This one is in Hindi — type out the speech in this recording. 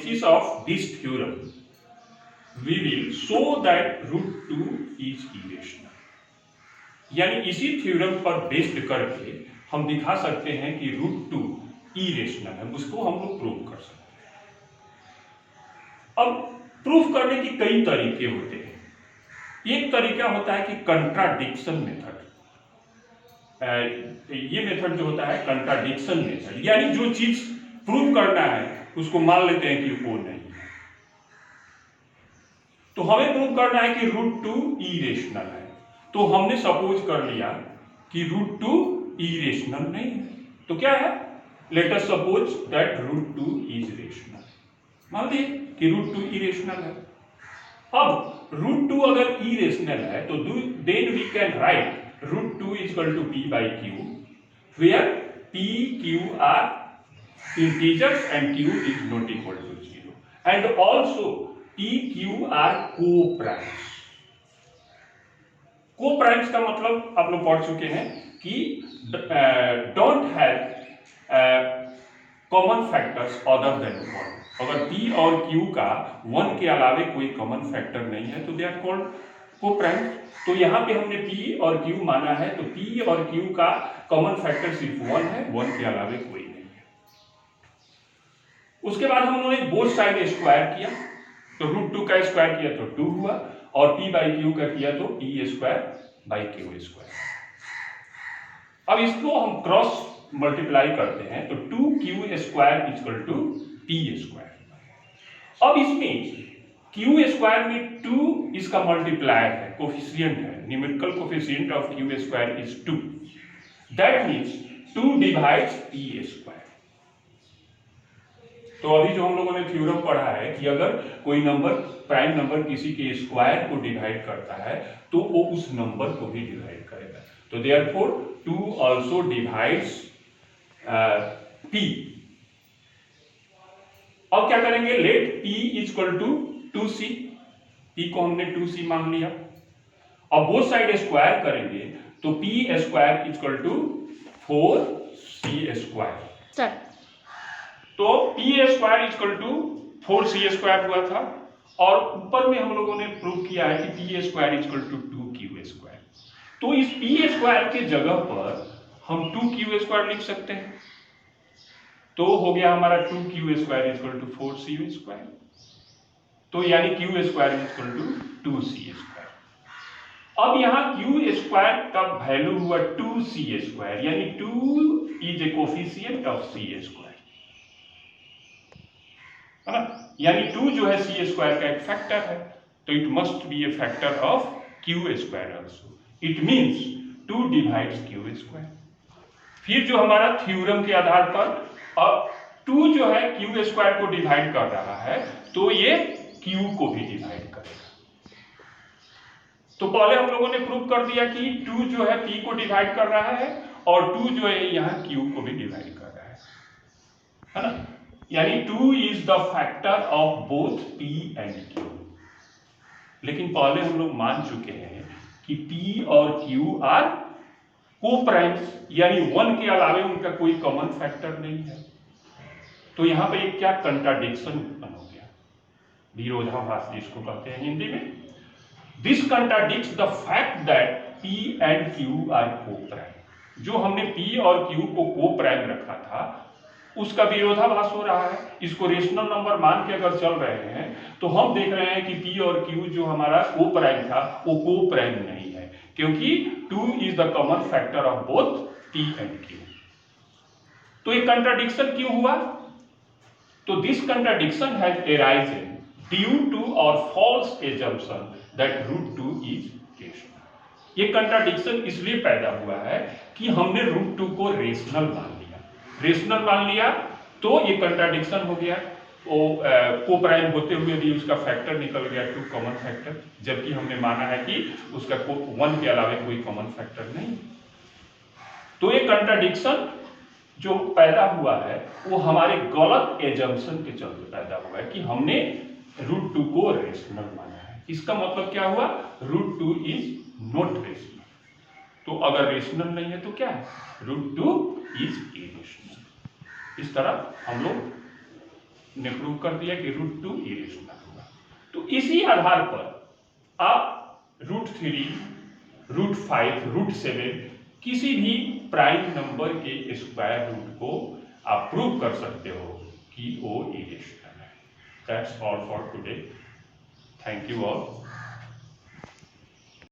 basis of this theorem we will show that root 2 is irrational। यानी इसी थ्योरम पर बेस्ड करके हम दिखा सकते हैं कि रूट 2 इरेशनल है, उसको हम लोग प्रूव कर सकते हैं। अब प्रूफ करने के कई तरीके होते हैं। एक तरीका होता है कि कंट्राडिक्शन मेथड। ये मेथड जो होता है कंट्राडिक्शन मेथड, यानी जो चीज प्रूव करना है उसको मान लेते हैं कि वो नहीं है। तो हमें प्रूव करना है कि रूट 2 इरेशनल है, तो हमने सपोज कर लिया कि रूट 2 इरेशनल नहीं है, तो क्या है, let us suppose that root 2 is rational. मान लिए कि रूट 2 इरेशनल है। अब रूट 2 अगर इरेशनल है तो then we can write root 2 is equal to P by Q, where P Q are integers and q is not equal to 0, and also p q are co-primes। co-primes का मतलब आप लोग पढ़ चुके हैं कि don't have common factors other than 1। अगर p और q का 1 के अलावे कोई कॉमन फैक्टर नहीं है तो दे आर कॉल्ड को-प्राइम्स। तो यहाँ पे हमने p और q माना है, तो p और q का कॉमन फैक्टर सिर्फ 1 है, 1 के अलावे कोई नहीं। उसके बाद हम लोगों ने बोथ साइड स्क्वायर किया, तो रूट 2 का स्क्वायर किया तो 2 हुआ, और p बाई क्यू का किया तो p square by Q square. अब इसको हम क्रॉस मल्टीप्लाई करते हैं तो 2q square equal to p square. अब इसमें q स्क्वायर में 2 इसका मल्टीप्लायर है, कोफिशिएंट है, numerical coefficient of q square is 2, that means 2 divides p square. तो अभी जो हम लोगों ने थ्योरम पढ़ा है कि अगर कोई नंबर प्राइम नंबर किसी के स्क्वायर को डिवाइड करता है तो वो उस नंबर को भी डिवाइड करेगा, तो देयरफॉर 2 आल्सो डिवाइड्स p। अब क्या करेंगे, let p equal to 2c, p को हमने 2c मान लिया। अब बोथ साइड स्क्वायर करेंगे तो p square equal to 4c square. तो p square equal to 4c square हुआ था, और ऊपर में हम लोगों ने प्रूव किया है कि p square equal to 2q square. तो इस p स्क्वायर के जगह पर हम 2q स्क्वायर लिख सकते हैं, तो हो गया हमारा 2q square equal to 4c square, तो यानी q square equal to 2c square. अब यहाँ q स्क्वायर का वैल्यू हुआ 2c स्क्वायर, यानी 2 is a coefficient of c square, है ना, यानी 2 जो है c स्क्वायर का एक फैक्टर है, तो it must be A factor of q square also, it means 2 divides q square. फिर जो हमारा थ्योरम के आधार पर अब 2 जो है q स्क्वायर को डिवाइड कर रहा है, तो ये q को भी डिवाइड करेगा। तो पहले हम लोगों ने प्रूव कर दिया कि 2 जो है p को डिवाइड कर रहा है, और 2 जो है यहाँ q को भी डिवाइड कर रहा है ना, यानी 2 is the factor of both p and q। लेकिन पहले हम लोग मान चुके हैं कि p और q आर को-प्राइम्स, यानी 1 के अलावे उनका कोई कॉमन फैक्टर नहीं है। तो यहाँ पे एक क्या कंट्राडिक्शन उत्पन्न हो गया, विरोधाभास जिसको कहते हैं हिंदी में। This contradicts the fact that p and q are coprime. जो हमने p और q को को-प्राइम रखा था उसका विरोधाभास हो रहा है। इसको रेशनल नंबर मान के अगर चल रहे हैं तो हम देख रहे हैं कि p और q जो हमारा को-प्राइम था वो को-प्राइम नहीं है, क्योंकि 2 is the common factor of both p and q। तो ये कंट्राडिक्शन क्यों हुआ, तो this contradiction has arisen due to और false assumption that root 2 is rational. ये कंट्राडिक्शन इसलिए पैदा हुआ है कि हमने रूट 2 को रेशनल मान लिया। रेशनल मान लिया तो ये कंट्राडिक्शन हो गया, वो को-प्राइम होते हुए भी उसका फैक्टर निकल गया 2 कॉमन फैक्टर, जबकि हमने माना है कि उसका 1 के अलावे कोई कॉमन फैक्टर नहीं। तो ये कंट्राडिक्शन जो पैदा हुआ है वो हमारे गलत एजम्पशन के चलते पैदा हुआ है कि हमने रूट 2 को रेशनल माना है। इसका मतलब क्या हुआ, रूट 2 इज नॉट रेशनल। तो अगर रेशनल नहीं है तो क्या है, रूट 2 इज इरेशनल। इस तरह हम लोग ने प्रूव कर दिया कि √2 इरेशनल होगा। तो इसी आधार पर आप √3, √5, √7 किसी भी प्राइम नंबर के स्क्वायर रूट को आप प्रूव कर सकते हो कि वो इरेशनल है। That's all for today. Thank you all.